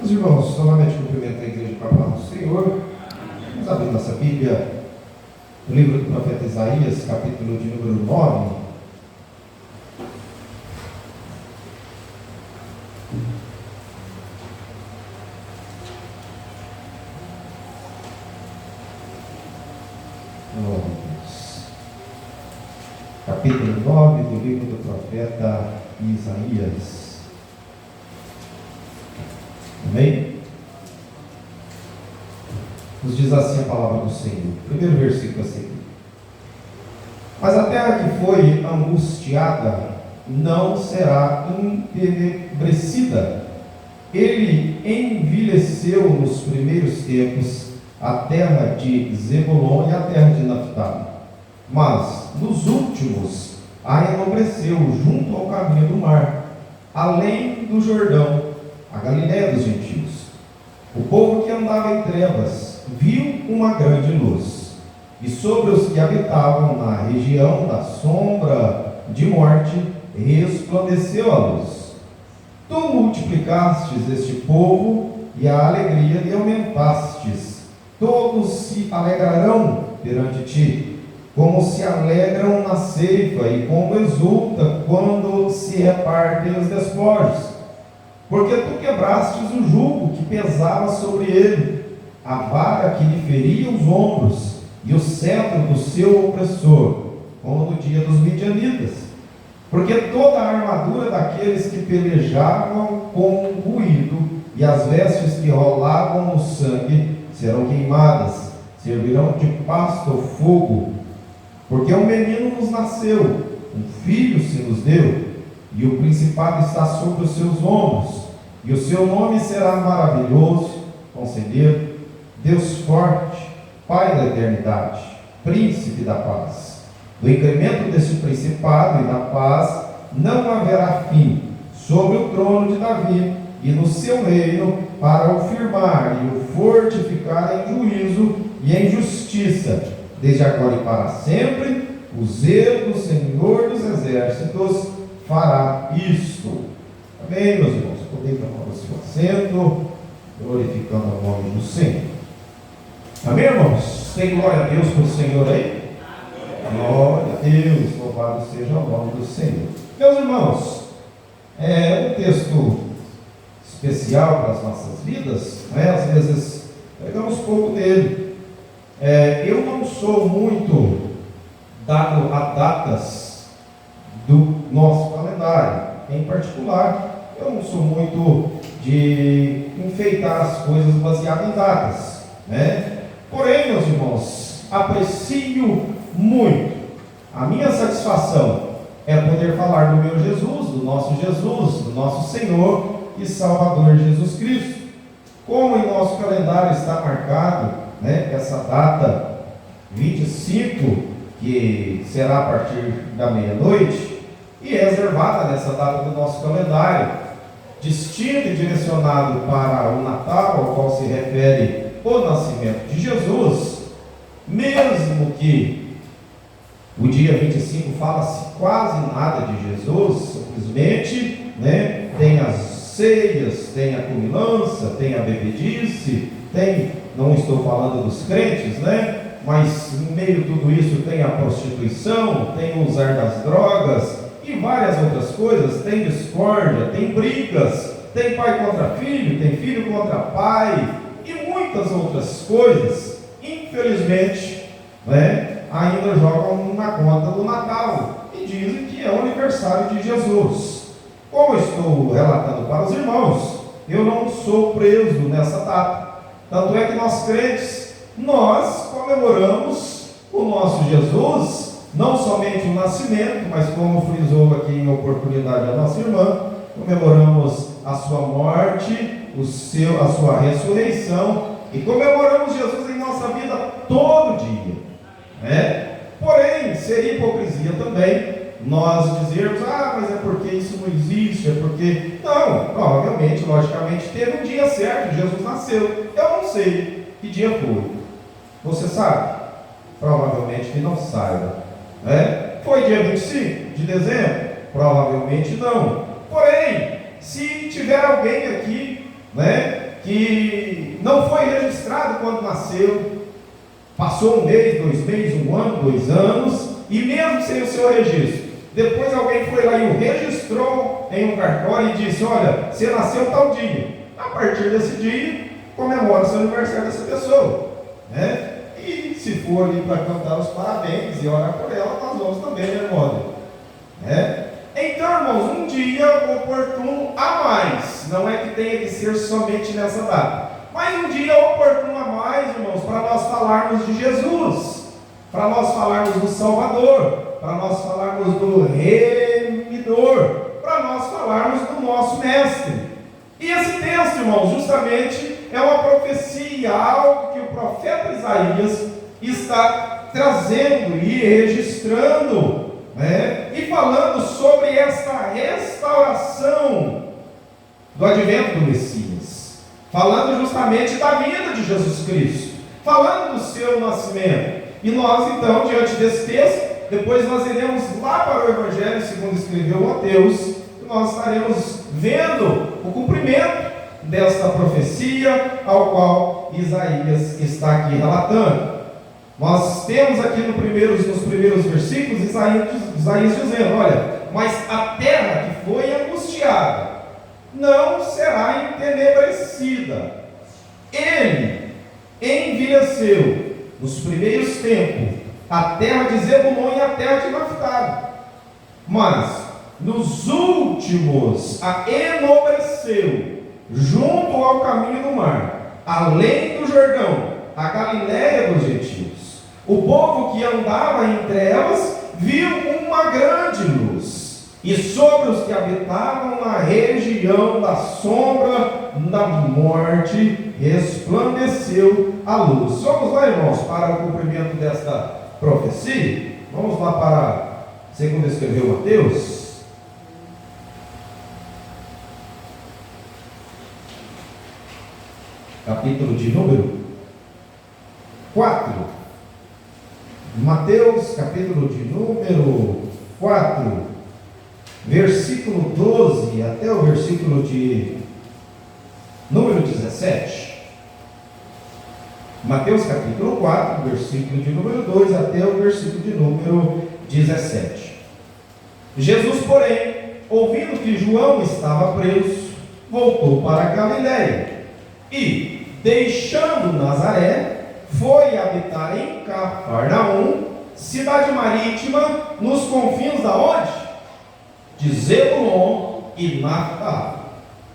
Meus irmãos, novamente cumprimento a igreja com a paz do Senhor. Vamos abrir nossa Bíblia no livro do profeta Isaías, capítulo de número 9. Capítulo 9 do livro do profeta Isaías. Amém? Nos diz assim a palavra do Senhor. Primeiro versículo a seguir. Mas a terra que foi angustiada não será entenebrecida. Ele envelheceu nos primeiros tempos a terra de Zebulon e a terra de Naftali. Mas nos últimos a enobreceu junto ao caminho do mar, além do Jordão, a Galiléia dos gentios. O povo que andava em trevas viu uma grande luz, e sobre os que habitavam na região da sombra de morte resplandeceu a luz. Tu multiplicastes este povo e a alegria lhe aumentastes. Todos se alegrarão perante ti, como se alegram na ceifa e como exulta quando se repartem os despojos. Porque tu quebrastes o jugo que pesava sobre ele, a vara que lhe feria os ombros, e o cetro do seu opressor, como no dia dos midianitas. Porque toda a armadura daqueles que pelejavam com ruído, e as vestes que rolavam no sangue, serão queimadas, servirão de pasto ao fogo. Porque um menino nos nasceu, um filho se nos deu, e o principado está sobre os seus ombros, e o seu nome será maravilhoso, Conselheiro, Deus forte, Pai da eternidade, Príncipe da paz. Do incremento desse principado e da paz não haverá fim sobre o trono de Davi e no seu reino, para o firmar e o fortificar em juízo e em justiça, desde agora e para sempre. O zelo do Senhor dos exércitos fará isto. Amém, meus irmãos? Podem tomar o seu assento, glorificando o nome do Senhor. Amém, irmãos? Tem glória a Deus para o Senhor aí? Glória a Deus, louvado seja o nome do Senhor. Meus irmãos, é um texto especial para as nossas vidas, né? Às vezes pegamos pouco dele. Eu não sou muito dado a datas do nosso calendário, em particular, eu não sou muito de enfeitar as coisas baseadas em datas, né? Porém, meus irmãos, aprecio muito. A minha satisfação é poder falar do meu Jesus, do nosso Senhor e Salvador Jesus Cristo. Como em nosso calendário está marcado, né, essa data 25, que será a partir da meia-noite, e é reservada nessa data do nosso calendário, distinto e direcionado para o Natal, ao qual se refere o nascimento de Jesus, mesmo que o dia 25 fala-se quase nada de Jesus, simplesmente, né, tem as ceias, tem a comilança, tem a bebedice, tem, não estou falando dos crentes, né, mas no meio de tudo isso tem a prostituição, tem o usar das drogas e várias outras coisas, tem discórdia, tem brigas, tem pai contra filho, tem filho contra pai e muitas outras coisas, infelizmente, né, ainda jogam na conta do Natal e dizem que é o aniversário de Jesus. Como eu estou relatando para os irmãos, eu não sou preso nessa data. Tanto é que nós crentes, nós comemoramos o nosso Jesus, não somente o nascimento, mas como frisou aqui em oportunidade a nossa irmã, comemoramos a sua morte, a sua ressurreição, e comemoramos Jesus em nossa vida todo dia, né? Porém, seria hipocrisia também nós dizermos, mas é porque isso não existe, é porque... Não, provavelmente, logicamente, teve um dia certo, Jesus nasceu. Eu não sei que dia foi. Você sabe? Provavelmente que não saiba, né? Foi dia 25 de dezembro? Provavelmente não. Porém, se tiver alguém aqui, né, que não foi registrado quando nasceu, passou um mês, 2 meses, 1 ano, 2 anos, e mesmo sem o seu registro, depois alguém foi lá e o registrou em um cartório e disse: olha, você nasceu tal dia, a partir desse dia, comemora-se o aniversário dessa pessoa, né? E se for ali para cantar os parabéns e orar por ela, nós vamos também, né, irmão? Né? Então, irmãos, um dia oportuno a mais, não é que tenha que ser somente nessa data, mas um dia oportuno a mais, irmãos, para nós falarmos de Jesus, para nós falarmos do Salvador, para nós falarmos do Remidor, para nós falarmos do nosso Mestre. E esse texto, irmãos, justamente é uma profecia, algo que o profeta Isaías está trazendo e registrando, né? E falando sobre esta restauração do advento do Messias, falando justamente da vinda de Jesus Cristo, falando do seu nascimento. E nós, então, diante desse texto, depois nós iremos lá para o Evangelho segundo escreveu Mateus, e nós estaremos vendo o cumprimento desta profecia ao qual Isaías está aqui relatando. Nós temos aqui nos primeiros versículos Isaías dizendo: olha, mas a terra que foi angustiada não será entenebrecida. Ele envelheceu nos primeiros tempos a terra de Zebulon e a terra de Naftali, mas nos últimos a enobreceu junto ao caminho do mar, além do Jordão, a Galiléia dos gentios. O povo que andava em trevas viu uma grande luz, e sobre os que habitavam na região da sombra da morte resplandeceu a luz. Vamos lá, irmãos, para o cumprimento desta profecia. Vamos lá para segundo escreveu Mateus, capítulo de número 4. Mateus, capítulo de número 4, versículo 12 até o versículo de número 17. Mateus, capítulo 4, versículo de número 2 até o versículo de número 17. Jesus, porém, ouvindo que João estava preso, voltou para a Galiléia e, deixando Nazaré, foi habitar em Cafarnaum, cidade marítima, nos confins da onde? De Zebulon e Naftali,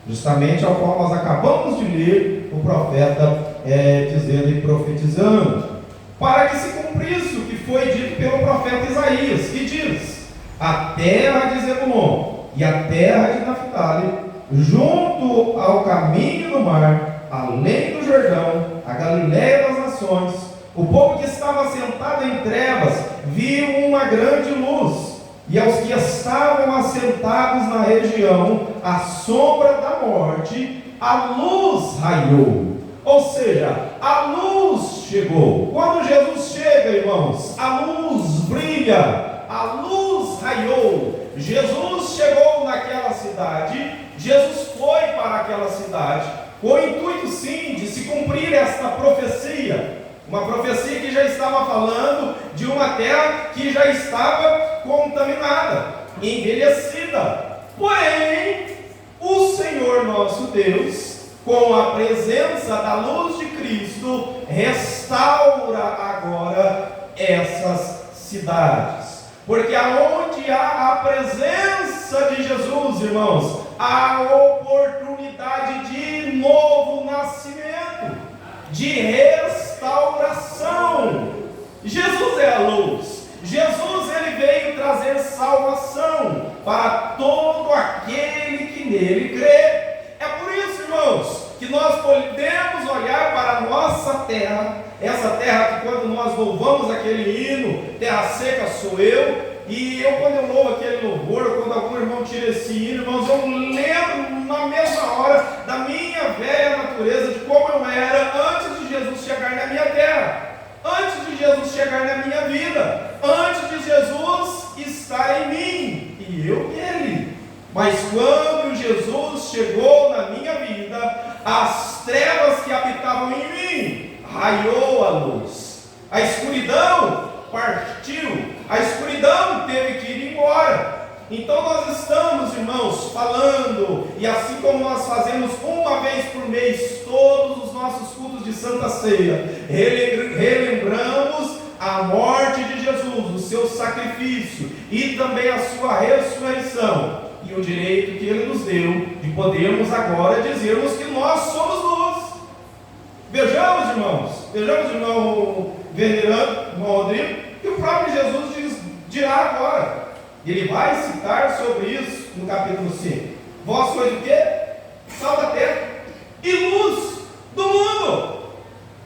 justamente ao qual nós acabamos de ler o profeta dizendo e profetizando, para que se cumprisse o que foi dito pelo profeta Isaías, que diz: a terra de Zebulon e a terra de Naftali, junto ao caminho do mar, além do Jordão, a Galiléia das nações, o povo que estava sentado em trevas viu uma grande luz, e aos que estavam assentados na região, à sombra da morte, a luz raiou. Ou seja, a luz chegou. Quando Jesus chega, irmãos, a luz brilha, a luz raiou. Jesus chegou naquela cidade, Jesus foi para aquela cidade, com o intuito sim de se cumprir esta profecia, uma profecia que já estava falando de uma terra que já estava contaminada, envelhecida. Porém, o Senhor nosso Deus, com a presença da luz de Cristo, restaura agora essas cidades, porque aonde há a presença de Jesus, irmãos, há oportunidade de novo nascimento, de restauração. Jesus é a luz. Jesus, ele veio trazer salvação para todo aquele que nele crê. É por isso, irmãos, que nós podemos olhar para a nossa terra, essa terra que quando nós louvamos aquele hino, terra seca sou eu, e quando eu louvo aquele louvor, quando algum irmão tira esse hino, irmãos, eu lembro na mesma hora da minha velha natureza, de como eu era antes de Jesus chegar na minha terra, antes de Jesus chegar na minha vida, antes de Jesus estar em mim, e eu nele. Mas quando Jesus chegou na minha vida, as trevas que habitavam em mim, raiou a luz. A escuridão partiu, a escuridão teve que ir embora. Então nós estamos, irmãos, falando, e assim como nós fazemos uma vez por mês todos os nossos cultos de Santa Ceia, relembramos a morte de Jesus, o seu sacrifício e também a sua ressurreição e o direito que ele nos deu de podermos agora dizermos que nós somos luz. Vejamos, irmão venerando, irmão Rodrigo, que o próprio Jesus dirá agora. Ele vai citar sobre isso no capítulo 5. Vós sois o quê? Sal da terra e luz do mundo.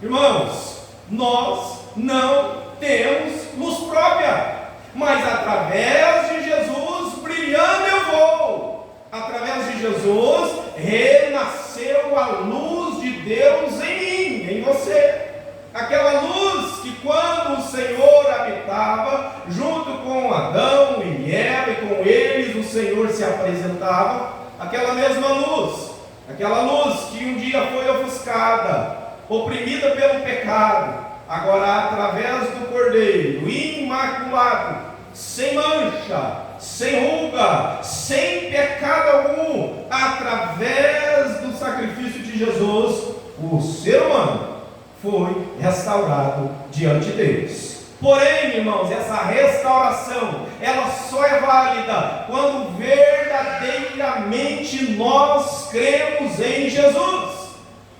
Irmãos, nós não temos luz própria, mas através de Jesus brilhando eu vou. Através de Jesus renasceu a luz de Deus em mim, em você. Aquela luz que quando o Senhor habitava junto com Adão e Eva, e com eles o Senhor se apresentava, aquela mesma luz, aquela luz que um dia foi ofuscada, oprimida pelo pecado, agora através do Cordeiro imaculado, sem mancha, sem ruga, sem pecado algum, através do sacrifício de Jesus, o ser humano foi restaurado diante de Deus. Porém, irmãos, essa restauração, ela só é válida quando verdadeiramente nós cremos em Jesus.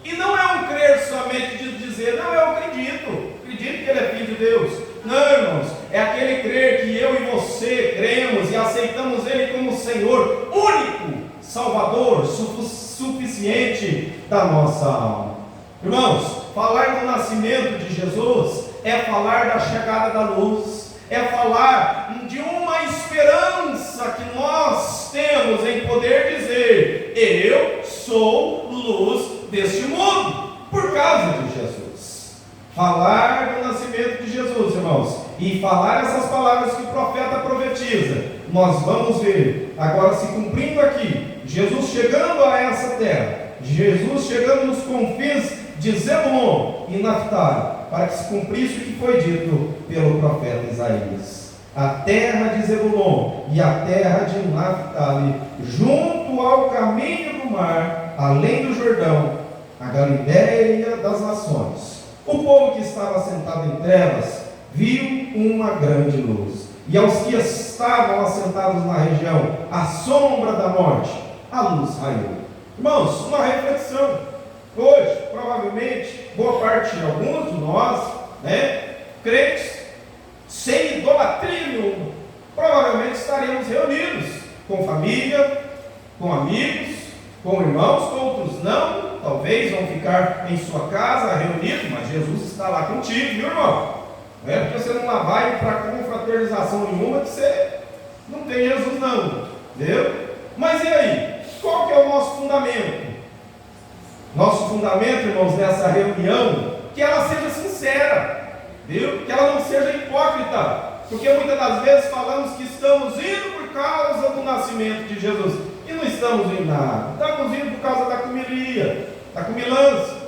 E não é um crer somente de dizer, não, eu acredito que ele é filho de Deus. Não, irmãos, é aquele crer que eu e você cremos e aceitamos ele como Senhor único, Salvador, suficiente da nossa alma. Irmãos, falar do nascimento de Jesus é falar da chegada da luz, é falar de uma esperança que nós temos em poder dizer: eu sou luz deste mundo, por causa de Jesus. Falar do nascimento de Jesus, irmãos, e falar essas palavras que o profeta profetiza, nós vamos ver agora se cumprindo aqui. Jesus chegando a essa terra, Jesus chegando nos confins de Zebulon e Naftali, para que se cumprisse o que foi dito pelo profeta Isaías. A terra de Zebulon e a terra de Naftali, junto ao caminho do mar, além do Jordão, a Galiléia das nações. O povo que estava sentado em trevas viu uma grande luz, e aos que estavam assentados na região, à sombra da morte, a luz raiou. Irmãos, uma reflexão. Hoje, provavelmente, boa parte de alguns de nós, crentes, sem idolatria nenhuma, provavelmente estaremos reunidos com família, com amigos, com irmãos, com outros não, talvez vão ficar em sua casa reunidos, mas Jesus está lá contigo, viu, irmão? Não é porque você não vai para confraternização nenhuma que você não tem Jesus não, entendeu? Mas e aí? Qual que é o nosso fundamento? Nosso fundamento, irmãos, nessa reunião, que ela seja sincera, viu? Que ela não seja hipócrita, porque muitas das vezes falamos que estamos indo por causa do nascimento de Jesus, e não estamos indo nada, estamos indo por causa da comilia, da comilança,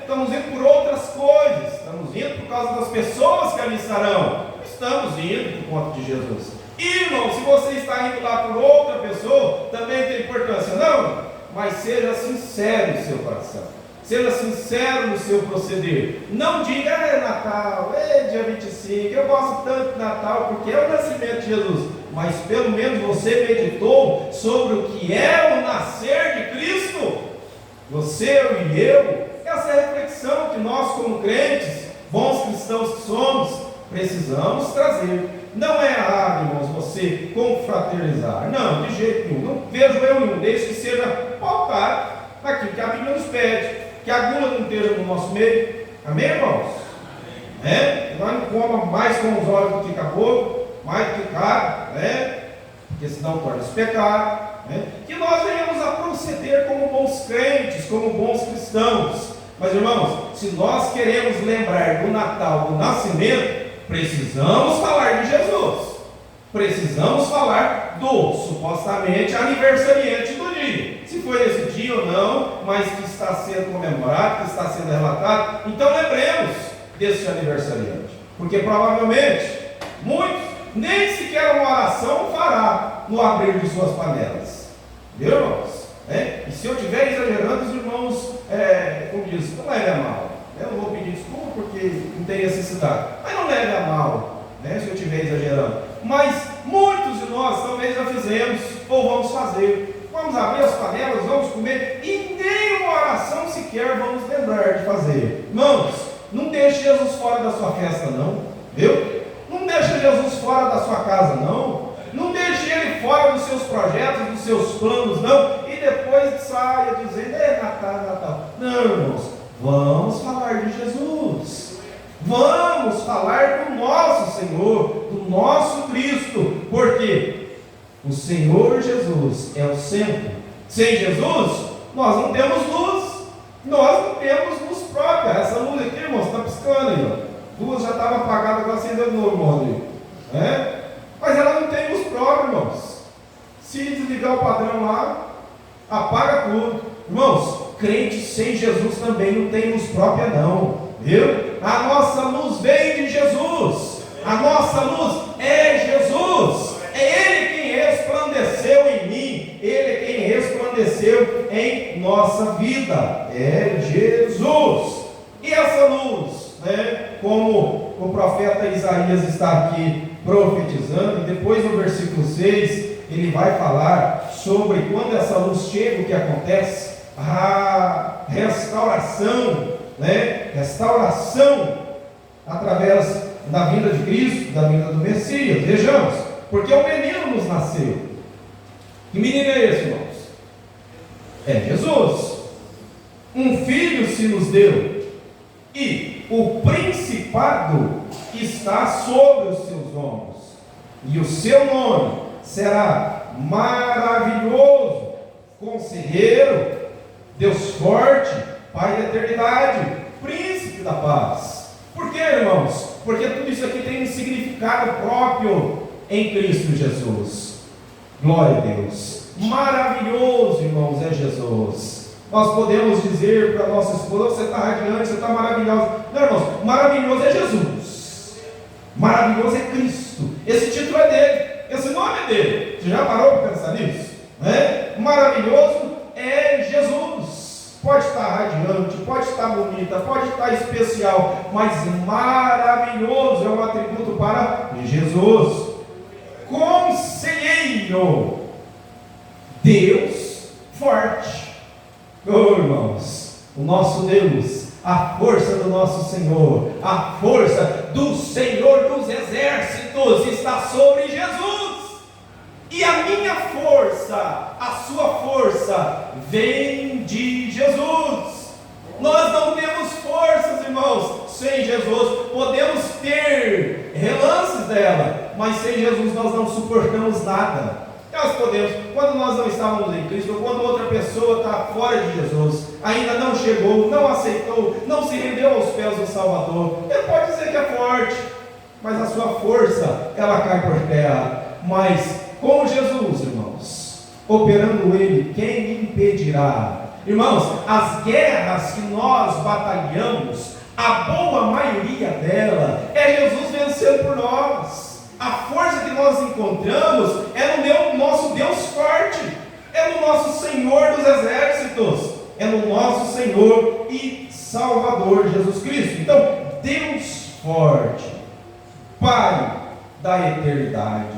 estamos indo por outras coisas, estamos indo por causa das pessoas que ali estarão, estamos indo por conta de Jesus. E, irmão, se você está indo lá por outra pessoa, também tem importância, não? Mas seja sincero no seu coração, seja sincero no seu proceder. Não diga, é Natal, é dia 25, eu gosto tanto de Natal porque é o nascimento de Jesus. Mas pelo menos você meditou sobre o que é o nascer de Cristo. Você e eu, essa é a reflexão que nós, como crentes, bons cristãos que somos, precisamos trazer. Não é errado, irmãos, você confraternizar, não, de jeito nenhum, não vejo eu nenhum, desde que seja pautado aquilo que a Bíblia nos pede, que a gula não esteja no nosso meio, amém, irmãos? Que nós não comamos mais com os olhos do que com a boca, mais do que carne, porque senão torna-se pecado, que nós venhamos a proceder como bons crentes, como bons cristãos. Mas, irmãos, se nós queremos lembrar do Natal, do nascimento, precisamos falar de Jesus, precisamos falar do supostamente aniversariante do dia. Se foi esse dia ou não, mas que está sendo comemorado, que está sendo relatado, então lembremos desse aniversariante. Porque provavelmente muitos nem sequer uma oração fará no abrir de suas panelas. Viu, irmãos? E se eu estiver exagerando, os irmãos, como diz, não leve a mal. Eu não vou pedir desculpa porque não tem necessidade. Mas não leve a mal, se eu estiver exagerando. Mas muitos de nós talvez já fizemos ou vamos fazer. Vamos abrir as panelas, vamos comer e nem uma oração sequer vamos lembrar de fazer. Irmãos, não deixe Jesus fora da sua festa, não. Viu? Não deixe Jesus fora da sua casa, não. Não deixe Ele fora dos seus projetos, dos seus planos, não. E depois saia dizendo, Natal. Não, irmãos, vamos falar de Jesus. Vamos falar do nosso Senhor, do nosso Cristo. Porque o Senhor Jesus é o centro. Sem Jesus, nós não temos luz. Nós não temos luz própria. Essa luz aqui, irmãos, está piscando aí, ó. Duas já estavam apagadas, agora acendeu de novo, irmão Rodrigo. Mas ela não tem luz própria, irmãos. Se desligar o padrão lá, apaga tudo. Irmãos, crente sem Jesus também não tem luz própria, não. Viu? A nossa luz vem de Jesus. A nossa luz é Jesus. É Ele quem resplandeceu em mim. Ele é quem resplandeceu em nossa vida. É Jesus. E essa luz, como o profeta Isaías está aqui profetizando, e depois no versículo 6, ele vai falar sobre quando essa luz chega, o que acontece, a restauração, restauração através da vinda de Cristo, da vinda do Messias. Vejamos, porque um menino nos nasceu. Que menino é esse, irmãos? É Jesus. Um filho se nos deu, e o principado está sobre os seus ombros, e o seu nome será Maravilhoso, Conselheiro, Deus Forte, Pai da Eternidade, Príncipe da Paz. Por quê, irmãos? Porque tudo isso aqui tem um significado próprio em Cristo Jesus. Glória a Deus. Maravilhoso, irmãos, é Jesus. Nós podemos dizer para a nossa esposa: você está radiante, você está maravilhoso. Não, irmãos, maravilhoso é Jesus. Maravilhoso é Cristo. Esse título é dele, esse nome é dele. Você já parou para pensar nisso? Maravilhoso é Jesus. Pode estar radiante, pode estar bonita, pode estar especial, mas maravilhoso é um atributo para Jesus. Conselheiro, Deus forte. Irmãos, o nosso Deus, a força do nosso Senhor, a força do Senhor dos exércitos está sobre Jesus. E a minha força, a sua força, vem de Jesus. Nós não temos forças, irmãos, sem Jesus. Podemos ter relances dela, mas sem Jesus nós não suportamos nada. Nós podemos, quando nós não estávamos em Cristo, ou quando outra pessoa está fora de Jesus, ainda não chegou, não aceitou, não se rendeu aos pés do Salvador, ele pode dizer que é forte, mas a sua força, ela cai por terra. Mas com Jesus, irmãos, operando Ele, quem impedirá? Irmãos, as guerras que nós batalhamos, a boa maioria dela é Jesus vencendo por nós. A força que nós encontramos é no nosso Deus forte, é no nosso Senhor dos exércitos, é no nosso Senhor e Salvador Jesus Cristo. Então, Deus forte, Pai da eternidade,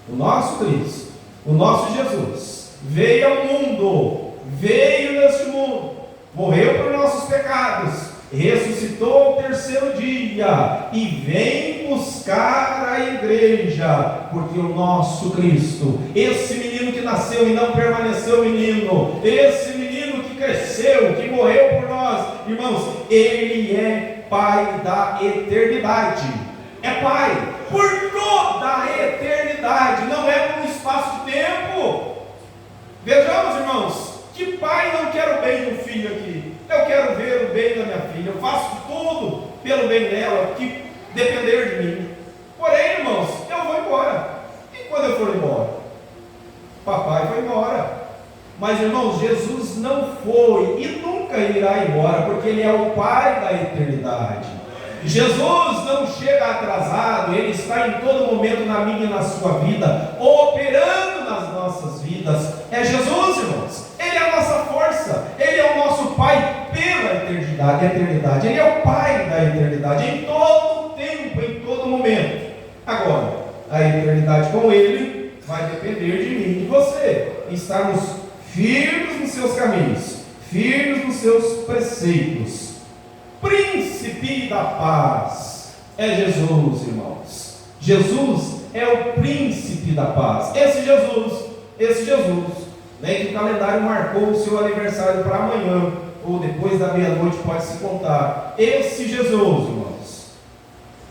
o nosso Cristo, o nosso Jesus, veio ao mundo, veio neste mundo, morreu por nossos pecados, ressuscitou ao terceiro dia e vem buscar a igreja, porque o nosso Cristo, esse menino que nasceu e não permaneceu menino, esse menino que cresceu, que morreu por nós, irmãos, ele é Pai da eternidade, é Pai por toda a eternidade, não é por um espaço de tempo. Vejamos, irmãos, que pai não quer o bem do filho aqui? Eu quero ver o bem da minha filha, eu faço tudo pelo bem dela, que depender de mim. Porém, irmãos, eu vou embora. E quando eu for embora? Papai foi embora. Mas, irmãos, Jesus não foi e nunca irá embora, porque Ele é o Pai da eternidade. Jesus não chega atrasado, Ele está em todo momento na minha e na sua vida, operando nas nossas vidas. É Jesus, irmãos. Ele é a nossa força, Ele é o nosso Pai pela eternidade. Ele é o Pai da eternidade, em todo tempo, em todo momento. Agora, a eternidade com Ele vai depender de mim e de você, estarmos firmes nos seus caminhos, firmes nos seus preceitos. Príncipe da paz é Jesus, irmãos. Jesus é o príncipe da paz. Esse Jesus, né, que o calendário marcou o seu aniversário para amanhã, ou depois da meia-noite pode se contar. Esse Jesus, irmãos,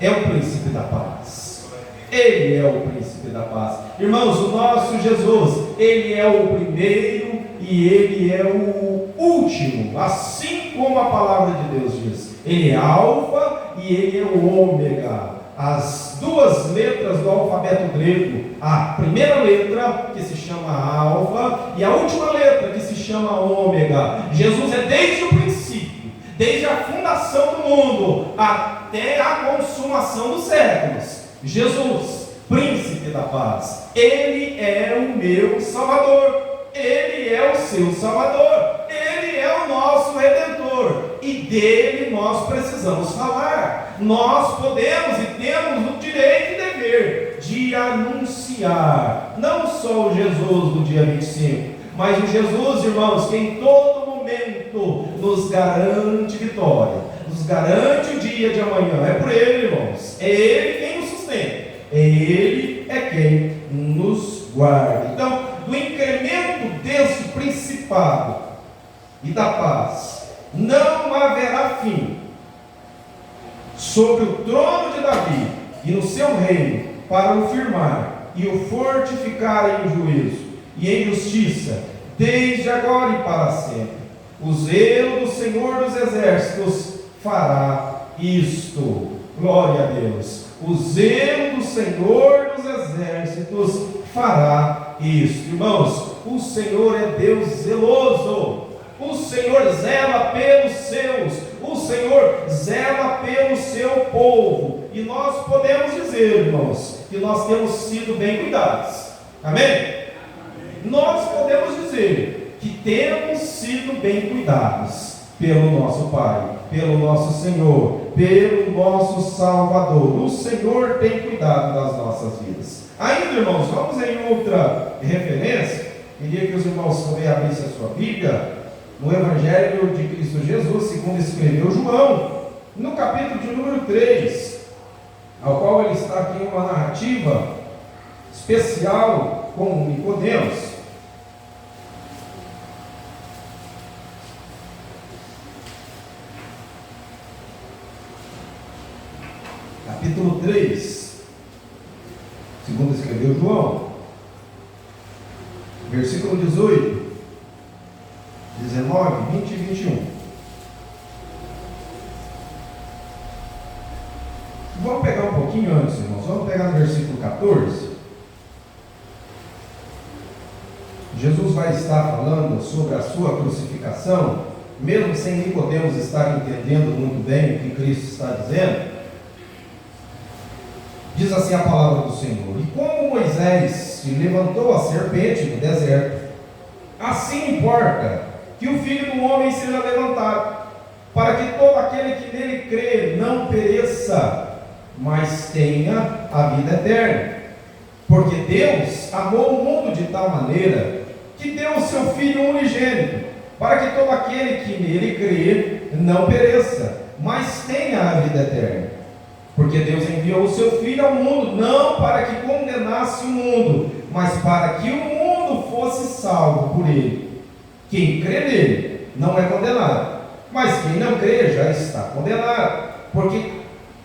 é o príncipe da paz. Ele é o príncipe da paz. Irmãos, o nosso Jesus, Ele é o primeiro e Ele é o último, assim como a palavra de Deus diz. Ele é alfa e Ele é o ômega. As duas letras do alfabeto grego, a primeira letra que se chama alfa e a última letra que se chama ômega. Jesus é desde o princípio, desde a fundação do mundo até a consumação dos séculos. Jesus, príncipe da paz, Ele é o meu Salvador. Ele é o seu Salvador, Ele é o nosso Redentor, e dele nós precisamos falar. Nós podemos e temos o direito e dever de anunciar, não só o Jesus do dia 25, mas o Jesus, irmãos, que em todo momento nos garante vitória, nos garante o dia de amanhã. É por Ele, irmãos, é Ele quem nos sustenta, é Ele quem nos guarda. Então, do incremento desse principado e da paz não haverá fim sobre o trono de Davi e no seu reino, para o firmar e o fortificar em juízo e em justiça, desde agora e para sempre. O zelo do Senhor dos exércitos fará isto. Glória a Deus. O zelo do Senhor dos exércitos fará isto. Irmãos, o Senhor é Deus zeloso. O Senhor zela pelos seus. O Senhor zela pelo seu povo. E nós podemos dizer, irmãos, que nós temos sido bem cuidados. Amém? Nós podemos dizer que temos sido bem cuidados pelo nosso Pai, pelo nosso Senhor, pelo nosso Salvador. O Senhor tem cuidado das nossas vidas. Ainda, irmãos, vamos em outra referência. Queria que os irmãos também abrissem a sua Bíblia no Evangelho de Cristo Jesus, segundo escreveu João, no capítulo de número 3, ao qual ele está aqui em uma narrativa especial com Nicodemos. Capítulo 3, segundo escreveu João, versículo 18, 19, 20 e 21. Vamos pegar um pouquinho antes, irmãos. Vamos pegar no versículo 14. Jesus vai estar falando sobre a sua crucificação, mesmo sem Nicodemos estar entendendo muito bem o que Cristo está dizendo. Diz assim a palavra do Senhor: e como Moisés levantou a serpente no deserto, assim importa que o Filho do Homem seja levantado, para que todo aquele que nele crê não pereça, mas tenha a vida eterna. Porque Deus amou o mundo de tal maneira que deu o seu Filho unigênito, para que todo aquele que nele crê não pereça, mas tenha a vida eterna. Porque Deus enviou o seu Filho ao mundo, não para que condenasse o mundo, mas para que o mundo fosse salvo por ele. Quem crê nele não é condenado, mas quem não crê já está condenado, porque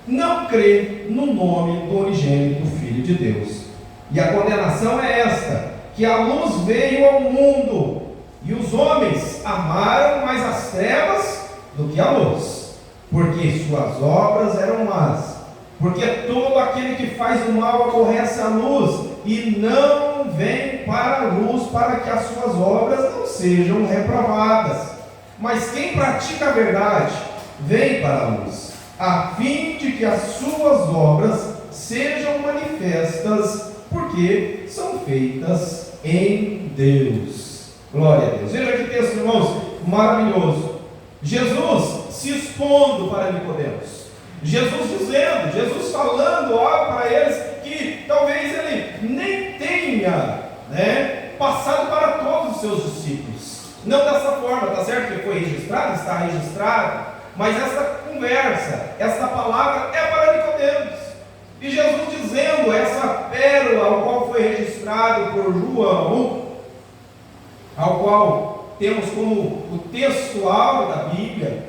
não crê no nome do unigênito Filho de Deus. E a condenação é esta, que a luz veio ao mundo, e os homens amaram mais as trevas do que a luz, porque suas obras eram más. Porque todo aquele que faz o mal aborrece a luz e não vem para a luz para que as suas obras não sejam reprovadas. Mas quem pratica a verdade vem para a luz, a fim de que as suas obras sejam manifestas, porque são feitas em Deus. Glória a Deus. Veja que texto, irmãos, maravilhoso. Jesus se expondo para Nicodemos. Jesus falando algo para eles que talvez ele nem tenha passado para todos os seus discípulos. Não dessa forma, está certo que foi registrado, está registrado, mas essa conversa, essa palavra é para Nicodemos. E Jesus dizendo essa pérola, ao qual foi registrado por João, ao qual temos como o textual da Bíblia,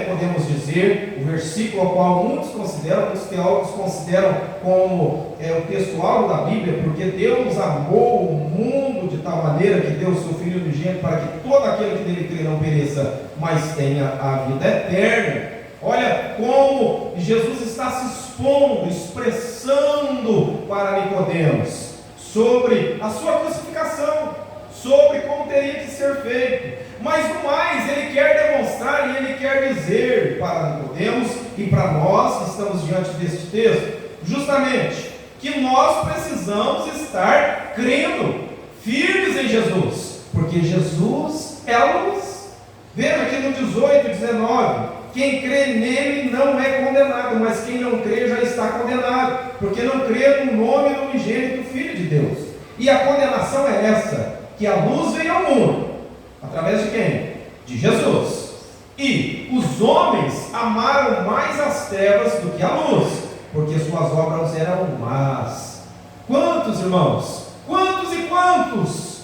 podemos dizer, o versículo ao qual muitos teólogos consideram como o textual da Bíblia, porque Deus amou o mundo de tal maneira que deu o seu Filho unigênito para que todo aquele que nele crê não pereça, mas tenha a vida eterna. Olha como Jesus está se expondo, expressando para Nicodemos sobre a sua crucificação, sobre como teria que ser feito. Mas no mais, ele quer demonstrar e ele quer dizer para Nicodemos e para nós que estamos diante deste texto, justamente, que nós precisamos estar crendo, firmes em Jesus, porque Jesus é a luz. Veja aqui no 18, 19, quem crê nele não é condenado, mas quem não crê já está condenado, porque não crê no nome do unigênito Filho de Deus. E a condenação é essa, que a luz veio ao mundo, através de quem? De Jesus. E os homens amaram mais as trevas do que a luz, porque suas obras eram más. Quantos, irmãos? Quantos e quantos?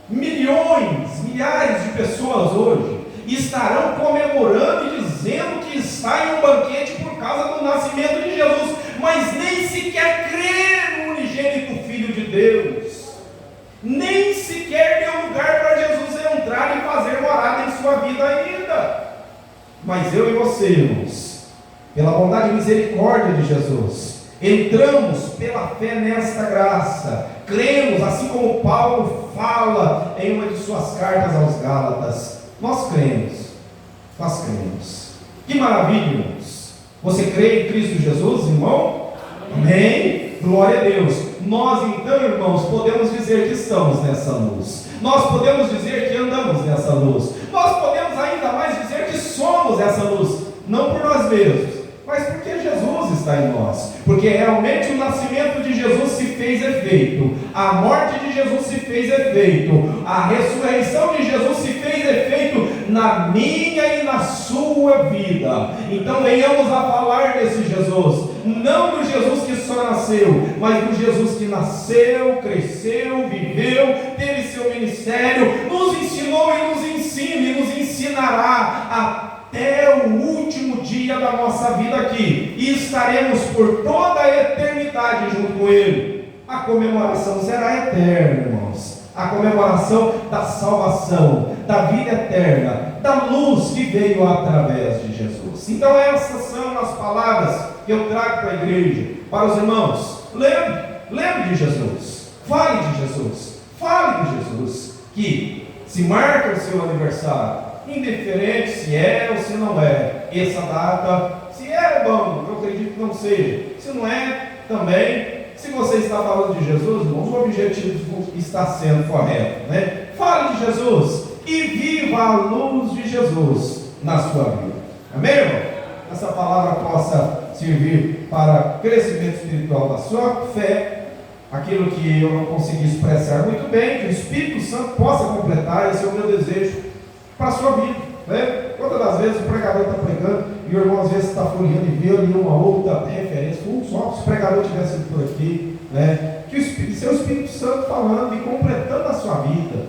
Milhões, milhares de pessoas hoje estarão comemorando e dizendo que está em um banquete por causa do nascimento de Jesus, mas nem sequer crê no unigênito Filho de Deus. Nem sequer deu lugar para Jesus entrar e fazer morada em sua vida ainda. Mas eu e você, irmãos, pela bondade e misericórdia de Jesus, entramos pela fé nesta graça, cremos, assim como Paulo fala em uma de suas cartas aos Gálatas, nós cremos. Que maravilha, irmãos. Você crê em Cristo Jesus, irmão? Amém? Glória a Deus. Nós então, irmãos, podemos dizer que estamos nessa luz. Nós podemos dizer que andamos nessa luz. Nós podemos ainda mais dizer que somos essa luz. Não por nós mesmos, mas porque Jesus está em nós. Porque realmente o nascimento de Jesus se fez efeito. A morte de Jesus se fez efeito. A ressurreição de Jesus se fez efeito na minha e na sua vida. Então venhamos a falar desse Jesus, não do Jesus que só nasceu, mas do Jesus que nasceu, cresceu, viveu, teve seu ministério, nos ensinou e nos ensina e nos ensinará até o último dia da nossa vida aqui, e estaremos por toda a eternidade junto com Ele. A comemoração será eterna, irmãos. A comemoração da salvação, da vida eterna, da luz que veio através de Jesus. Então essas são as palavras que eu trago para a igreja, para os irmãos. Lembre de Jesus, fale de Jesus, fale de Jesus, que se marca o seu aniversário, indiferente se é ou se não é, essa data, se é bom, eu acredito que não seja, se não é, também. Se você está falando de Jesus, irmãos, o objetivo está sendo correto, Fale de Jesus e viva a luz de Jesus na sua vida. Amém, irmão? Essa palavra possa servir para crescimento espiritual da sua fé, aquilo que eu não consegui expressar muito bem, que o Espírito Santo possa completar. Esse é o meu desejo para a sua vida, Quantas das vezes o pregador está pregando e o irmão às vezes está folheando e vê ali uma outra referência, só se o pregador tivesse ido por aqui, que o seu Espírito Santo falando e completando a sua vida,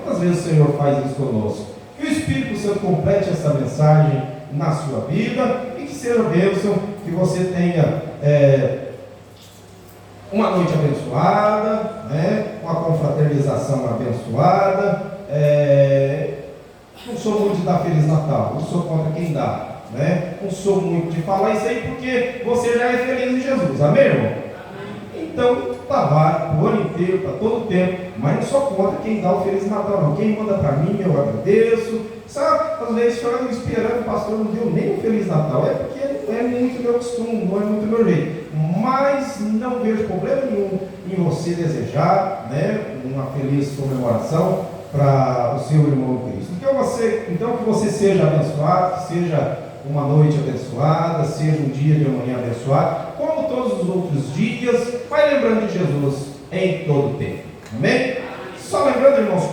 Quantas vezes o Senhor faz isso conosco? Que o Espírito Santo complete essa mensagem na sua vida e que seja bênção, que você tenha uma noite abençoada, uma confraternização abençoada. Não sou muito de dar Feliz Natal, não sou contra quem dá, Não sou muito de falar isso aí porque você já é feliz em Jesus, amém, irmão? Então, está válido o ano inteiro, para todo o tempo, mas não só conta quem dá o Feliz Natal, não. Quem manda para mim, eu agradeço. Sabe, às vezes eu esperando, o pastor não deu nem o Feliz Natal, é porque não é muito meu costume, não é muito meu jeito. Mas não vejo problema nenhum em você desejar, né, uma feliz comemoração para o seu irmão Cristo. Então que você seja abençoado, que seja uma noite abençoada, seja um dia de amanhã abençoado, como todos os outros dias, vai lembrando de Jesus em todo o tempo. Amém? Só lembrando, irmãos,